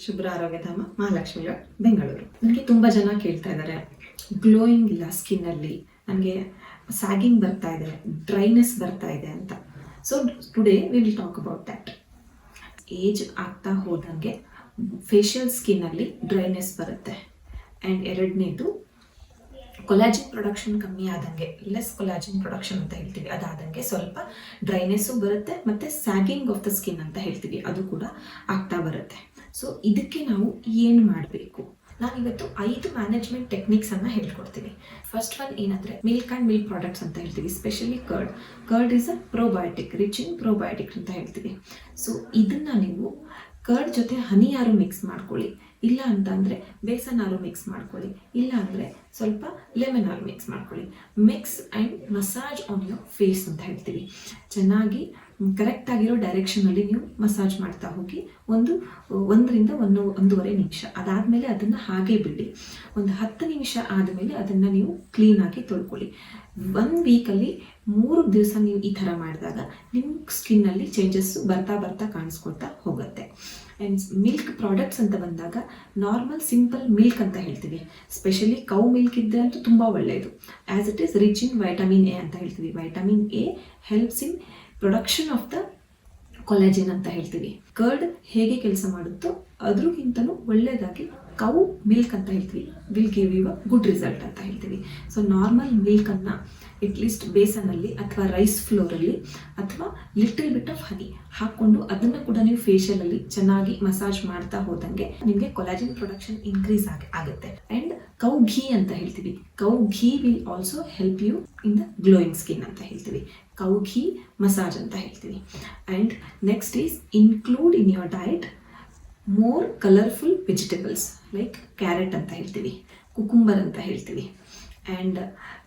ಶುಭ್ರ ಆರೋಗ್ಯಧಾಮ ಮಹಾಲಕ್ಷ್ಮಿ ರೋಡ್ ಬೆಂಗಳೂರು. ನನಗೆ ತುಂಬ ಜನ ಕೇಳ್ತಾ ಇದ್ದಾರೆ, ಗ್ಲೋಯಿಂಗ್ ಇಲ್ಲ ಸ್ಕಿನ್ನಲ್ಲಿ, ನನಗೆ ಸ್ಯಾಗಿಂಗ್ ಬರ್ತಾ ಇದೆ, ಡ್ರೈನೆಸ್ ಬರ್ತಾ ಇದೆ ಅಂತ. So today we will talk about that. Age ಆಗ್ತಾ ಹೋದಂಗೆ ಫೇಶಿಯಲ್ ಸ್ಕಿನ್ನಲ್ಲಿ ಡ್ರೈನೆಸ್ ಬರುತ್ತೆ. ಆ್ಯಂಡ್ ಎರಡನೇದು, ಕೊಲಾಜಿನ್ ಪ್ರೊಡಕ್ಷನ್ ಕಮ್ಮಿ ಆದಂಗೆ, ಲೆಸ್ ಕೊಲಾಜಿನ್ ಪ್ರೊಡಕ್ಷನ್ ಅಂತ ಹೇಳ್ತೀವಿ, ಅದಾದಂಗೆ ಸ್ವಲ್ಪ ಡ್ರೈನೆಸ್ಸು ಬರುತ್ತೆ, ಮತ್ತು ಸ್ಯಾಗಿಂಗ್ ಆಫ್ ದ ಸ್ಕಿನ್ ಅಂತ ಹೇಳ್ತೀವಿ, ಅದು ಕೂಡ ಆಗ್ತಾ ಬರುತ್ತೆ. ಸೊ ಇದಕ್ಕೆ ನಾವು ಏನು ಮಾಡಬೇಕು? ನಾನಿವತ್ತು 5 ಮ್ಯಾನೇಜ್ಮೆಂಟ್ ಟೆಕ್ನಿಕ್ಸನ್ನು ಹೇಳ್ಕೊಡ್ತೀನಿ. ಫಸ್ಟ್ ಒನ್ ಏನಂದರೆ ಮಿಲ್ಕ್ ಆ್ಯಂಡ್ ಮಿಲ್ಕ್ ಪ್ರಾಡಕ್ಟ್ಸ್ ಅಂತ ಹೇಳ್ತೀವಿ, specially curd is a probiotic, rich in probiotic ಅಂತ ಹೇಳ್ತೀವಿ. ಸೊ ಇದನ್ನು ನೀವು ಕರ್ಡ್ ಜೊತೆ ಹನಿ ಯಾರು ಮಿಕ್ಸ್ ಮಾಡ್ಕೊಳ್ಳಿ, ಇಲ್ಲ ಅಂತ ಅಂದರೆ ಬೇಸನ್ ಹಾಲು ಮಿಕ್ಸ್ ಮಾಡ್ಕೊಳ್ಳಿ, ಇಲ್ಲ ಅಂದರೆ ಸ್ವಲ್ಪ ಲೆಮನ್ ಹಾಲು ಮಿಕ್ಸ್ ಮಾಡ್ಕೊಳ್ಳಿ. Mix and massage on your face ಅಂತ ಹೇಳ್ತೀವಿ. ಚೆನ್ನಾಗಿ ಕರೆಕ್ಟಾಗಿರೋ ಡೈರೆಕ್ಷನಲ್ಲಿ ನೀವು ಮಸಾಜ್ ಮಾಡ್ತಾ ಹೋಗಿ 1-1.5 ನಿಮಿಷ. ಅದಾದಮೇಲೆ ಅದನ್ನು ಹಾಗೆ ಬಿಡಿ. ಒಂದು 10 ನಿಮಿಷ ಆದಮೇಲೆ ಅದನ್ನು ನೀವು ಕ್ಲೀನಾಗಿ ತೊಳ್ಕೊಳ್ಳಿ. 1 ವೀಕಲ್ಲಿ 3 ದಿವಸ ನೀವು ಈ ಥರ ಮಾಡಿದಾಗ ನಿಮ್ಮ ಸ್ಕಿನ್ನಲ್ಲಿ ಚೇಂಜಸ್ಸು ಬರ್ತಾ ಕಾಣಿಸ್ಕೊಳ್ತಾ ಹೋಗುತ್ತೆ. ಆ್ಯಂಡ್ ಮಿಲ್ಕ್ ಪ್ರಾಡಕ್ಟ್ಸ್ ಅಂತ ಬಂದಾಗ ನಾರ್ಮಲ್ ಸಿಂಪಲ್ ಮಿಲ್ಕ್ ಅಂತ ಹೇಳ್ತೀವಿ. ಸ್ಪೆಷಲಿ ಕೌ ಮಿಲ್ಕ್ ಇದ್ದರೆ ಅಂತೂ ತುಂಬ ಒಳ್ಳೆಯದು. As it is rich in vitamin A ಅಂತ ಹೇಳ್ತೀವಿ. Vitamin A helps in production of the collagen ಅಂತ ಹೇಳ್ತೀವಿ. ಕರ್ಡ್ ಹೇಗೆ ಕೆಲಸ ಮಾಡುತ್ತೋ ಅದ್ರಕ್ಕಿಂತಲೂ ಒಳ್ಳೆಯದಾಗಿ ಕೌ ಮಿಲ್ಕ್ ಅಂತ ಹೇಳ್ತೀವಿ, will give you a good result ಅಂತ ಹೇಳ್ತೀವಿ. ಸೊ ನಾರ್ಮಲ್ ಮಿಲ್ಕನ್ನು ಅಟ್ಲೀಸ್ಟ್ ಬೇಸನಲ್ಲಿ ಅಥವಾ ರೈಸ್ ಫ್ಲೋರಲ್ಲಿ ಅಥವಾ ಲಿಟಲ್ ಬಿಟ್ ಆಫ್ ಹನಿ ಹಾಕ್ಕೊಂಡು ಅದನ್ನು ಕೂಡ ನೀವು ಫೇಶಿಯಲಲ್ಲಿ ಚೆನ್ನಾಗಿ ಮಸಾಜ್ ಮಾಡ್ತಾ ಹೋದಂಗೆ ನಿಮಗೆ ಕೊಲಾಜಿನ್ ಪ್ರೊಡಕ್ಷನ್ ಇನ್ಕ್ರೀಸ್ ಆಗುತ್ತೆ. ಆ್ಯಂಡ್ ಕೌ ಘೀ ಅಂತ ಹೇಳ್ತೀವಿ. Cow ghee will also help you in the glowing skin ಅಂತ ಹೇಳ್ತೀವಿ. ಕೌ ಘೀ ಮಸಾಜ್ ಅಂತ ಹೇಳ್ತೀವಿ. And next is include in your diet more colourful vegetables like carrot ಅಂತ ಹೇಳ್ತೀವಿ, ಕುಕುಂಬರ್ ಅಂತ ಹೇಳ್ತೀವಿ, and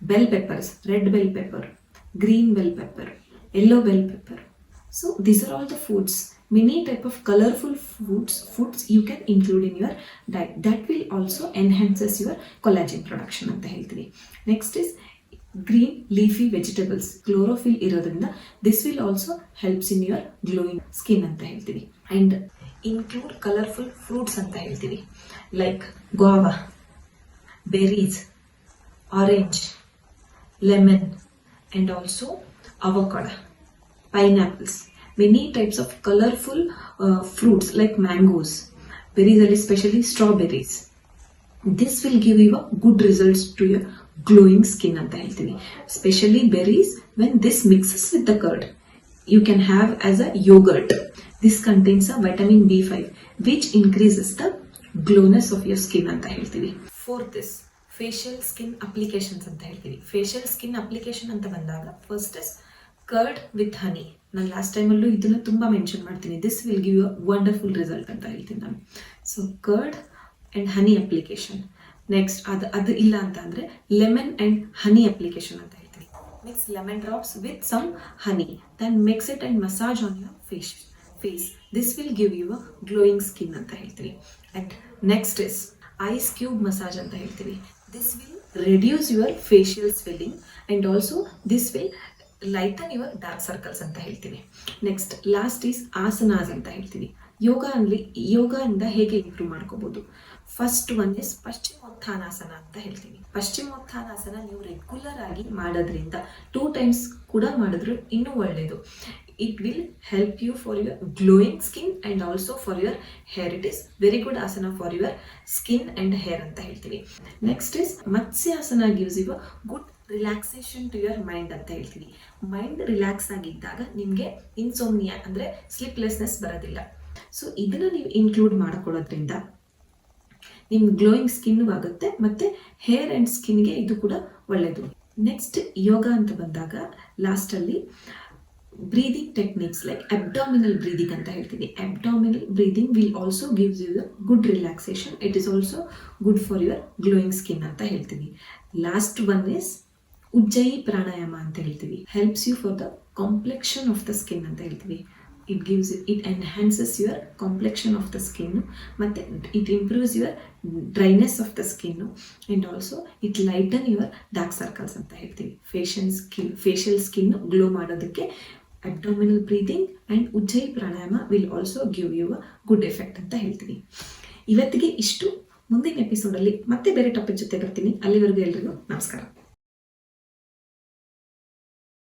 bell peppers, red bell pepper, green bell pepper, yellow bell pepper. So these are all the foods, many type of colorful foods you can include in your diet. That will also enhances your collagen production ಅಂತ ಹೇಳ್ತೀವಿ. Next is green leafy vegetables, chlorophyll ಇರೋದ್ರಿಂದ this will also helps in your glowing skin ಅಂತ ಹೇಳ್ತೀವಿ. And include colourful fruits ಅಂತ ಹೇಳ್ತೀವಿ, like guava, berries, orange, lemon, and also avocado, pineapples, many types of colorful fruits like mangoes, berries, especially strawberries. This will give you a good results to your glowing skin anta heltini. Especially berries, when this mixes with the curd, you can have as a yogurt. This contains a vitamin B5 which increases the glowness of your skin anta heltini. Fourth is facial skin applications ಅಂತ ಹೇಳ್ತೀವಿ. Facial skin application ಅಂತ ಬಂದಾಗ first is curd with honey. ನಾನು last ಟೈಮಲ್ಲೂ ಇದನ್ನು ತುಂಬ mention ಮಾಡ್ತೀನಿ. This will give you wonderful result ಅಂತ ಹೇಳ್ತೀನಿ ನಾನು. So curd and honey application. Next ಅದು ಇಲ್ಲ ಅಂತ ಅಂದರೆ ಲೆಮನ್ ಆ್ಯಂಡ್ ಹನಿ ಅಪ್ಲಿಕೇಶನ್ ಅಂತ ಹೇಳ್ತೀವಿ. Mix lemon drops with some honey, then mix it and massage on your face. This will give you a glowing skin ಅಂತ ಹೇಳ್ತೀವಿ. And next is ice cube massage ಅಂತ ಹೇಳ್ತೀವಿ. This will reduce your facial swelling and also this will lighten your dark circles ಅಂತ ಹೇಳ್ತೀವಿ. Next last is asanas ಅಂತ ಹೇಳ್ತೀವಿ. ಯೋಗದಿಂದ ಹೇಗೆ ಇಂಪ್ರೂವ್ ಮಾಡ್ಕೋಬಹುದು? ಫಸ್ಟ್ ಒನ್ ಇಸ್ ಪಶ್ಚಿಮೋತ್ಥಾನಾಸನ ಅಂತ ಹೇಳ್ತೀವಿ. ಪಶ್ಚಿಮೋತ್ಥಾನಾಸನ ನೀವು ರೆಗ್ಯುಲರ್ ಆಗಿ ಮಾಡೋದ್ರಿಂದ 2 times ಕೂಡ ಮಾಡಿದ್ರು ಇನ್ನೂ ಒಳ್ಳೆಯದು. It will help you for your glowing skin and also for your hair. It is very good asana for your skin and hair ಅಂತ ಹೇಳ್ತೀವಿ. Next is Matsyasana gives you a good relaxation to your mind ಅಂತ ಹೇಳ್ತೀವಿ. Mind relax ಆಗಿದ್ದಾಗ ನಿಮಗೆ insomnia ಅಂದರೆ sleeplessness ಬರೋದಿಲ್ಲ. So ಇದನ್ನು ನೀವು ಇನ್ಕ್ಲೂಡ್ ಮಾಡಿಕೊಳ್ಳೋದ್ರಿಂದ ನಿಮ್ಮ ಗ್ಲೋಯಿಂಗ್ ಸ್ಕಿನ್ನು ಆಗುತ್ತೆ ಮತ್ತು ಹೇರ್ ಆ್ಯಂಡ್ ಸ್ಕಿನ್ಗೆ ಇದು ಕೂಡ ಒಳ್ಳೆಯದು. ನೆಕ್ಸ್ಟ್ ಯೋಗ ಅಂತ ಬಂದಾಗ ಲಾಸ್ಟಲ್ಲಿ breathing techniques like abdominal breathing ಅಂತ ಹೇಳ್ತೀವಿ. Abdominal breathing will also gives you good relaxation. It is also good for your glowing skin ಅಂತ ಹೇಳ್ತೀವಿ. Last one is ujjayi pranayama ಅಂತ ಹೇಳ್ತೀವಿ. Helps you for the complexion of the skin ಅಂತ ಹೇಳ್ತೀವಿ. it enhances your complexion of the skin, ಮತ್ತೆ it improves your dryness of the skin, and also it lighten your dark circles ಅಂತ ಹೇಳ್ತೀವಿ. Facial skin glow ಮಾಡೋದಕ್ಕೆ abdominal breathing and ujjayi pranayama will also give you a good effect ಅಂತ ಹೇಳ್ತೀನಿ. ಇವತ್ತಿಗೆ ಇಷ್ಟು. ಮುಂದಿನ ಎಪಿಸೋಡಲ್ಲಿ ಮತ್ತೆ ಬೇರೆ ಟಾಪಿಕ್ ಜೊತೆ ಬರ್ತೀನಿ. ಅಲ್ಲಿವರೆಗೂ ಎಲ್ರಿಗೂ ನಮಸ್ಕಾರ.